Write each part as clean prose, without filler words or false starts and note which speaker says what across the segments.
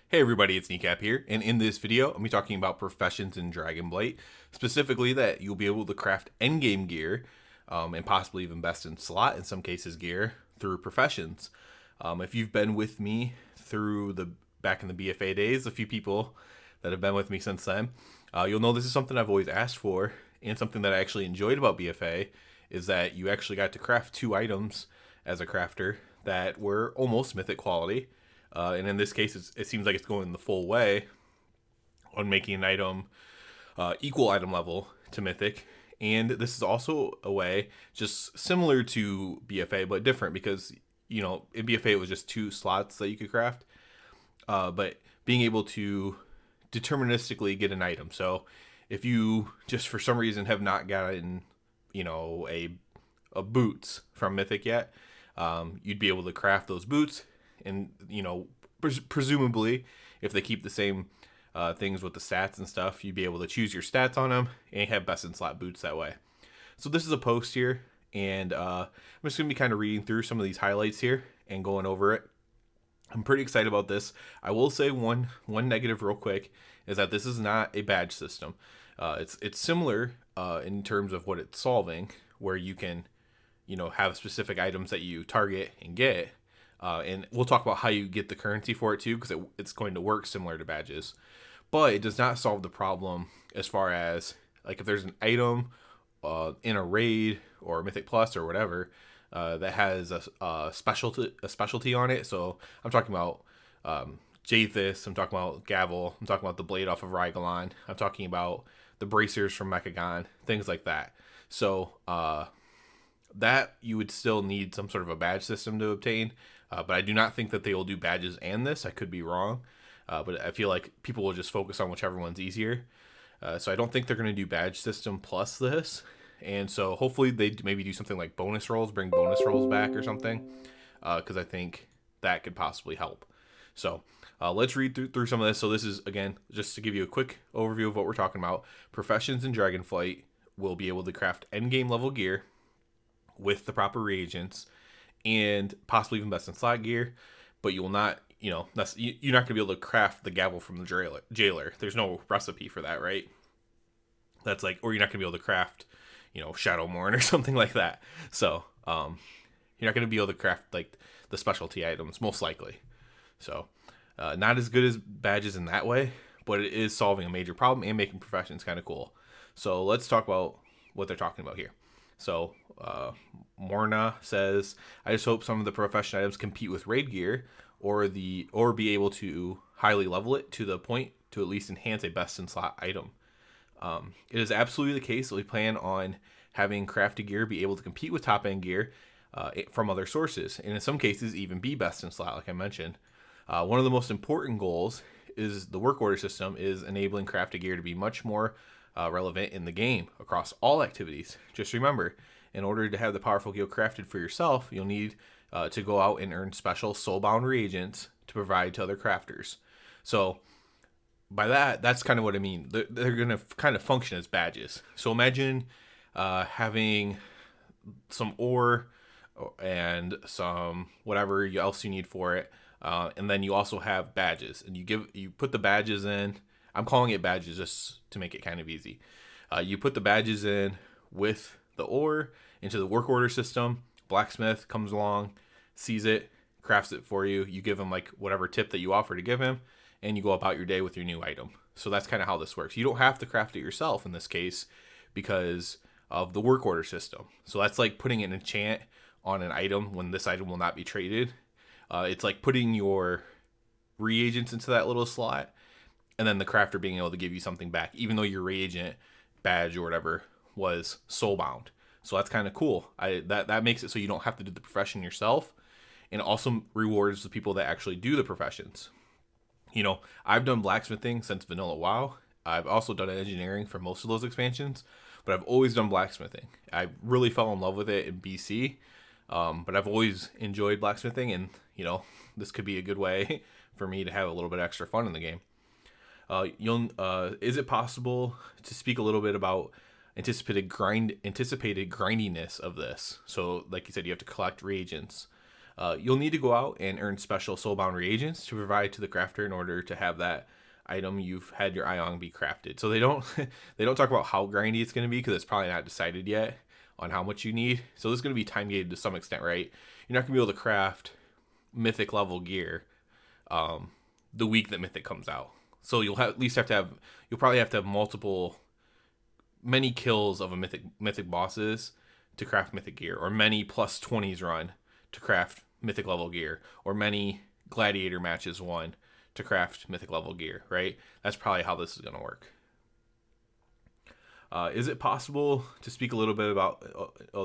Speaker 1: Hey everybody, it's Kneecap here, and in this video, I'm be talking about professions in Dragonflight, specifically that you'll be able to craft endgame gear, and possibly even best in slot, in some cases, gear through professions. If you've been with me through the back in the BFA days, a few people that have been with me since then, you'll know this is something I've always asked for, and something that I actually enjoyed about BFA is that you actually got to craft 2 items as a crafter that were almost mythic quality. And in this case, it seems like it's going the full way on making an item equal item level to Mythic. And this is also a way just similar to BFA, but different because, in BFA it was just 2 slots that you could craft. But being able to deterministically get an item. So if you just for some reason have not gotten, a boots from Mythic yet, you'd be able to craft those boots and presumably if they keep the same things with the stats and stuff, you'd be able to choose your stats on them and have best in slot boots that way. So this is a post here, and I'm just gonna be kind of reading through some of these highlights here and going over it. I'm pretty excited about this. I will say one negative real quick is that this is not a badge system. It's similar in terms of what it's solving, where you can have specific items that you target and get. And we'll talk about how you get the currency for it too, because it's going to work similar to badges. But it does not solve the problem as far as, like, if there's an item in a raid or Mythic Plus or whatever that has a specialty on it. So I'm talking about Jathis, I'm talking about Gavel, I'm talking about the blade off of Rygalon, I'm talking about the bracers from Mechagon, things like that. So that you would still need some sort of a badge system to obtain. But I do not think that they will do badges and this. I could be wrong. But I feel like people will just focus on whichever one's easier. So I don't think they're going to do badge system plus this. And so hopefully they maybe do something like bonus rolls, bring bonus rolls back or something. Because I think that could possibly help. So let's read through some of this. So this is, again, just to give you a quick overview of what we're talking about. Professions in Dragonflight will be able to craft endgame level gear with the proper reagents and possibly even best in slot gear, but you will not, you're not going to be able to craft the gavel from the jailer. There's no recipe for that, right? That's like, or you're not going to be able to craft, Shadowmourne or something like that. So, you're not going to be able to craft like the specialty items, most likely. So, not as good as badges in that way, but it is solving a major problem and making professions kind of cool. So let's talk about what they're talking about here. So, Morna says, I just hope some of the profession items compete with raid gear or be able to highly level it to the point to at least enhance a best in slot item. It is absolutely the case that we plan on having crafted gear be able to compete with top end gear from other sources, and in some cases even be best in slot, like I mentioned. One of the most important goals is the work order system is enabling crafted gear to be much more relevant in the game across all activities. Just remember, in order to have the powerful gear crafted for yourself, you'll need to go out and earn special soulbound reagents to provide to other crafters. So by that's kind of what I mean. They're going to kind of function as badges. So imagine having some ore and some whatever else you need for it, and then you also have badges, and you put the badges in. I'm calling it badges just to make it kind of easy. You put the badges in with the ore into the work order system. Blacksmith comes along, sees it, crafts it for you. You give him like whatever tip that you offer to give him, and you go about your day with your new item. So that's kind of how this works. You don't have to craft it yourself in this case because of the work order system. So that's like putting an enchant on an item when this item will not be traded. It's like putting your reagents into that little slot, and then the crafter being able to give you something back, even though your reagent badge or whatever was soulbound. So that's kind of cool. That makes it so you don't have to do the profession yourself, and also rewards the people that actually do the professions. I've done blacksmithing since Vanilla WoW. I've also done engineering for most of those expansions, but I've always done blacksmithing. I really fell in love with it in BC, but I've always enjoyed blacksmithing, and this could be a good way for me to have a little bit extra fun in the game. Is it possible to speak a little bit about anticipated grindiness of this? So, like you said, you have to collect reagents. You'll need to go out and earn special soulbound reagents to provide to the crafter in order to have that item you've had your eye on be crafted. So they don't they don't talk about how grindy it's going to be because it's probably not decided yet on how much you need. So this is going to be time gated to some extent, right? You're not going to be able to craft mythic level gear the week that mythic comes out. So you'll at least you'll probably have to have many kills of a mythic bosses to craft mythic gear, or many plus 20s run to craft mythic level gear, or many gladiator matches won to craft mythic level gear, right? That's probably how this is going to work. Is it possible to speak a little bit about,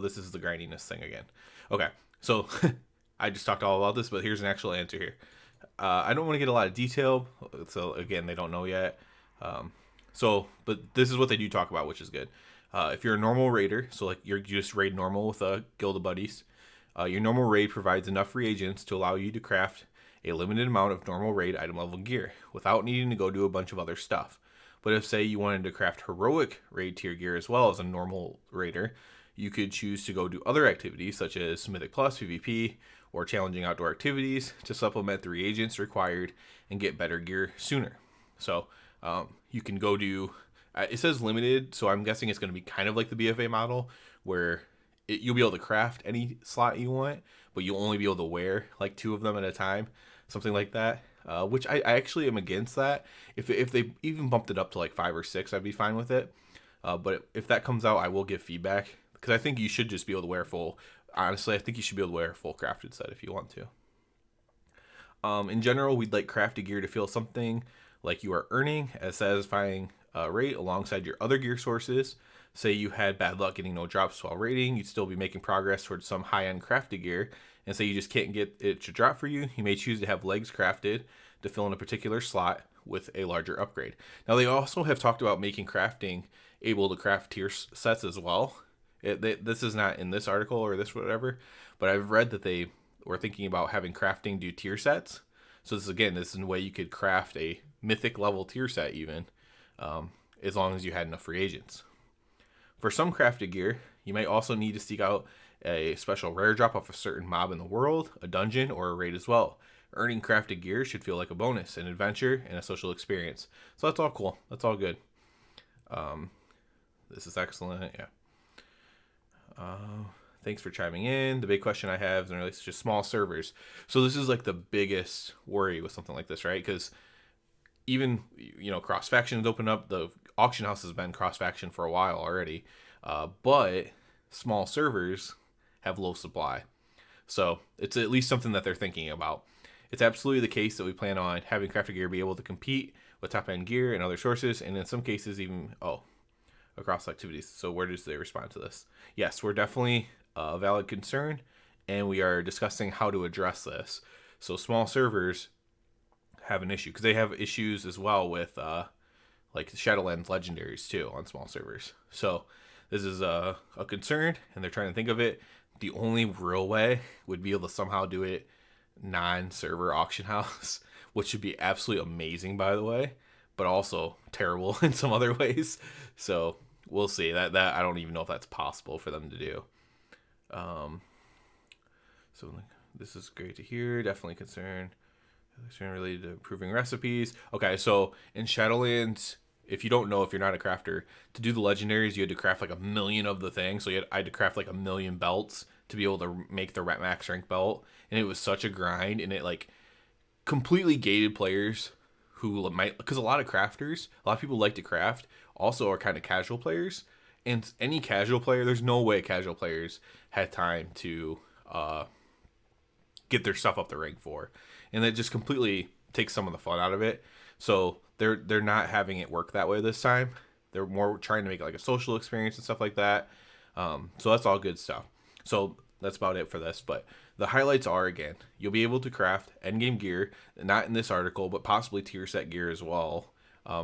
Speaker 1: this is the grindiness thing again. Okay, so I just talked all about this, but here's an actual answer here. I don't want to get a lot of detail, so again, they don't know yet. But this is what they do talk about, which is good. If you're a normal raider, so like you just raid normal with a guild of buddies, your normal raid provides enough reagents to allow you to craft a limited amount of normal raid item level gear without needing to go do a bunch of other stuff. But if, say, you wanted to craft heroic raid tier gear as well as a normal raider, you could choose to go do other activities such as Mythic Plus, PvP, or challenging outdoor activities to supplement the reagents required and get better gear sooner. So you can go do, it says limited, so I'm guessing it's going to be kind of like the BFA model where you'll be able to craft any slot you want, but you'll only be able to wear like 2 of them at a time, something like that. Which I actually am against that. If they even bumped it up to like 5 or 6, I'd be fine with it. But if that comes out, I will give feedback because I think you should just be able to wear full. Honestly, I think you should be able to wear a full crafted set if you want to. In general, we'd like crafted gear to feel something like you are earning a satisfying rate alongside your other gear sources. Say you had bad luck getting no drops while raiding, you'd still be making progress towards some high-end crafted gear. And say you just can't get it to drop for you, you may choose to have legs crafted to fill in a particular slot with a larger upgrade. Now they also have talked about making crafting able to craft tier sets as well. This is not in this article or this whatever, but I've read that they were thinking about having crafting do tier sets. So this is a way you could craft a mythic level tier set even, as long as you had enough reagents. For some crafted gear, you might also need to seek out a special rare drop off a certain mob in the world, a dungeon, or a raid as well. Earning crafted gear should feel like a bonus, an adventure, and a social experience. So that's all cool. That's all good. This is excellent. Yeah. Thanks for chiming in. The big question I have is in relation to small servers. So this is like the biggest worry with something like this, right? Because even, cross factions open up. The auction house has been cross faction for a while already. But small servers have low supply. So it's at least something that they're thinking about. It's absolutely the case that we plan on having crafted gear be able to compete with top-end gear and other sources, and in some cases even, across activities. So where does they respond to this? Yes, we're definitely a valid concern, and we are discussing how to address this. So small servers have an issue, because they have issues as well with like Shadowlands legendaries too on small servers. So this is a concern, and they're trying to think of it. The only real way would be able to somehow do it non-server auction house, which would be absolutely amazing, by the way, but also terrible in some other ways. So we'll see. That I don't even know if that's possible for them to do. So this is great to hear. Definitely concern related to improving recipes. Okay, so in Shadowlands, if you don't know, if you're not a crafter, to do the legendaries, you had to craft like 1 million of the things. So I had to craft like 1 million belts to be able to make the max rank belt. And it was such a grind, and it like completely gated players who might, because a lot of people like to craft, also are kind of casual players. And any casual player, there's no way casual players had time to get their stuff up the rank for. And that just completely takes some of the fun out of it. So they're not having it work that way this time. They're more trying to make it like a social experience and stuff like that. So that's all good stuff. So that's about it for this. But the highlights are, again, you'll be able to craft endgame gear, not in this article, but possibly tier set gear as well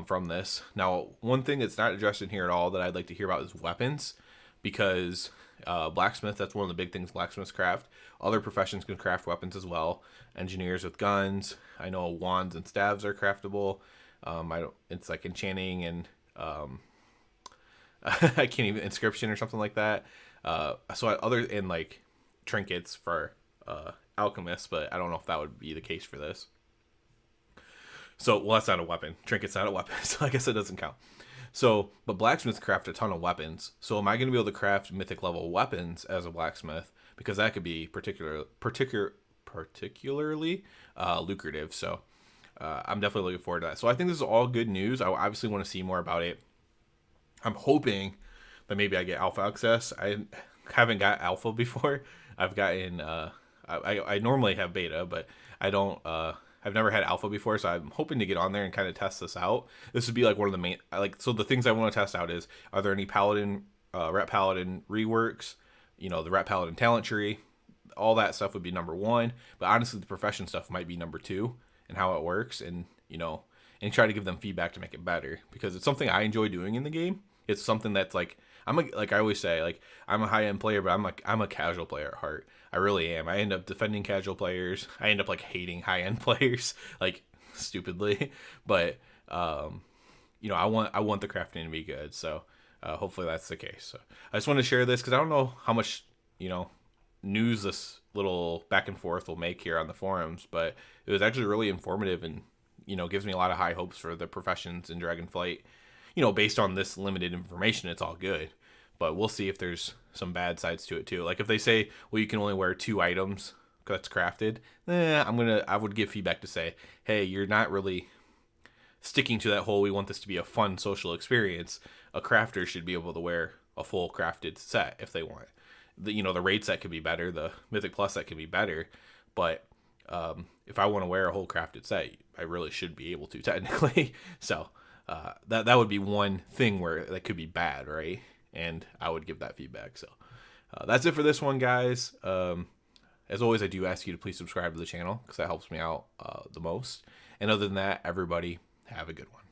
Speaker 1: from this. Now, one thing that's not addressed in here at all that I'd like to hear about is weapons, because blacksmith, that's one of the big things blacksmiths craft. Other professions can craft weapons as well. Engineers with guns. I know wands and staves are craftable. It's like enchanting and I can't even, inscription or something like that. So other, and like trinkets for alchemist, but I don't know if that would be the case for this. So, well, that's not a weapon. Trinket's not a weapon, so I guess it doesn't count. So, but blacksmiths craft a ton of weapons. So, am I going to be able to craft mythic level weapons as a blacksmith? Because that could be particularly lucrative. So, I'm definitely looking forward to that. So, I think this is all good news. I obviously want to see more about it. I'm hoping that maybe I get alpha access. I haven't got alpha before. I've gotten I normally have beta, but I don't. I've never had alpha before, so I'm hoping to get on there and kind of test this out. This would be like one of the main, so the things I want to test out is, are there any paladin, ret paladin reworks? You know, the ret paladin talent tree, all that stuff would be number one. But honestly, the profession stuff might be number two, and how it works, and and try to give them feedback to make it better, because it's something I enjoy doing in the game. It's something that's like, like I always say, like, I'm a high end player, but I'm a casual player at heart. I really am. I end up defending casual players. I end up like hating high end players, like, stupidly. But I want the crafting to be good. So hopefully that's the case. So I just want to share this because I don't know how much news this little back and forth will make here on the forums, but it was actually really informative and gives me a lot of high hopes for the professions in Dragonflight. Based on this limited information, it's all good. But we'll see if there's some bad sides to it too. Like if they say, well, you can only wear 2 items that's crafted, I would give feedback to say, hey, you're not really sticking to that whole, we want this to be a fun social experience. A crafter should be able to wear a full crafted set if they want. The raid set could be better, the Mythic Plus set could be better, but if I want to wear a whole crafted set, I really should be able to, technically. So that would be one thing where that could be bad, right? And I would give that feedback. So that's it for this one, guys. As always, I do ask you to please subscribe to the channel because that helps me out the most. And other than that, everybody have a good one.